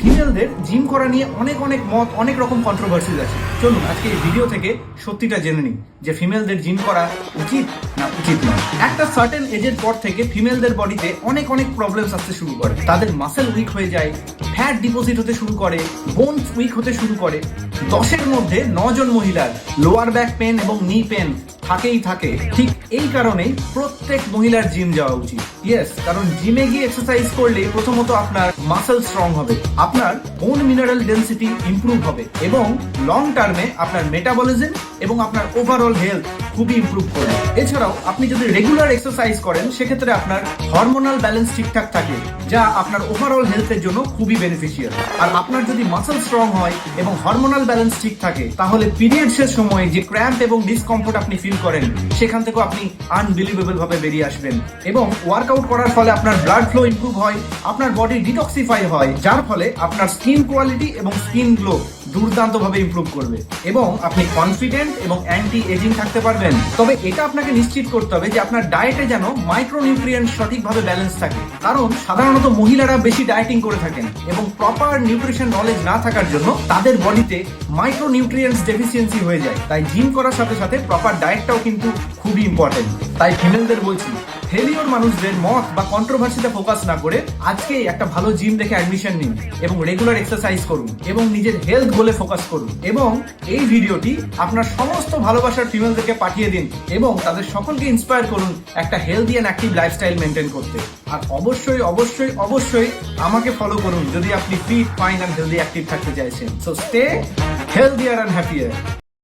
ফিমেলদের gym করা নিয়ে অনেক অনেক মত, অনেক রকম কন্ট্রোভার্সিজ আছে। চলুন আজকে এই ভিডিও থেকে সত্যিটা জেনে নিই যে ফিমেলদের জিম করা উচিত না উচিত নয়। একটা সার্টেন এজের পর থেকে ফিমেলদের বডিতে অনেক অনেক প্রবলেমস আসতে শুরু করে। তাদের মাসেল উইক হয়ে যায়, ফ্যাট ডিপোজিট হতে শুরু করে, বোনস উইক হতে শুরু করে। 10-এর মধ্যে 9 জন মহিলার লোয়ার ব্যাক পেন এবং নি পেন থাকেই থাকে। ঠিক এই কারণেই প্রত্যেক মহিলার জিম যাওয়া উচিত। ইয়েস, কারণ জিমে গিয়ে এক্সারসাইজ করলে প্রথমত আপনার মাসেল স্ট্রং হবে, আপনার বোন মিনারেল ডেন্সিটি ইমপ্রুভ হবে এবং লং টার্মে আপনার মেটাবলিজম এবং আপনার ওভারঅল হেলথ খুবই ইমপ্রুভ করবে। এছাড়াও আপনি যদি রেগুলার এক্সারসাইজ করেন সেক্ষেত্রে আপনার হরমোনাল ব্যালেন্স ঠিকঠাক থাকে, যা আপনার ওভারঅল হেলথের জন্য খুবই বেনিফিশিয়াল। আর আপনার যদি মাসেল স্ট্রং হয় এবং হরমোনাল ব্যালেন্স ঠিক থাকে তাহলে পিরিয়ডসের সময় যে ক্র্যাম্প এবং ডিসকমফোর্ট আপনি ফিল করেন সেখান থেকেও আপনি আনবিলিভেবল ভাবে বেরিয়ে আসবেন। এবং ওয়ার্কআউট করার ফলে আপনার ব্লাড ফ্লো ইমপ্রুভ হয়, আপনার বডি ডিটক্সিফাই হয়, যার ফলে আপনার স্কিন কোয়ালিটি এবং স্কিন গ্লো দুর্দান্ত ভাবে ইমপ্রুভ করবে এবং আপনি কনফিডেন্ট এবং অ্যান্টি এজিং থাকতে পারবেন। তবে এটা আপনাকে নিশ্চিত করতে হবে যে আপনার ডায়েটে যেন মাইক্রোনিউট্রিয়েন্ট সঠিকভাবে ব্যালেন্স থাকে, কারণ সাধারণত মহিলারা বেশি ডায়েটিং করে থাকেন এবং প্রপার নিউট্রিশন নলেজ না থাকার জন্য তাদের বডিতে মাইক্রোনিউট্রিয়েন্টস ডেফিসিয়েন্সি হয়ে যায়। তাই জিম করার সাথে সাথে প্রপার ডায়েটটাও কিন্তু খুবই ইম্পর্টেন্ট। তাই ফিমেলদের বলছি, ফেলিওর মানুষদের মত বা কন্ট্রোভার্সিতে ফোকাস না করে আজকে একটা ভালো জিম দেখে অ্যাডমিশন নিন এবং রেগুলার এক্সারসাইজ করুন এবং নিজের হেলথ গোলে ফোকাস করুন। এবং এই ভিডিওটি আপনার সমস্ত ভালোবাসার ফিমেলদেরকে পাঠিয়ে দিন এবং তাদের সকলকে ইন্সপায়ার করুন একটা healthy and active lifestyle maintain করতে। আর অবশ্যই অবশ্যই অবশ্যই আমাকে ফলো করুন যদি আপনি fit, fine and healthy active থাকতে চাইছেন। So stay healthier and happier.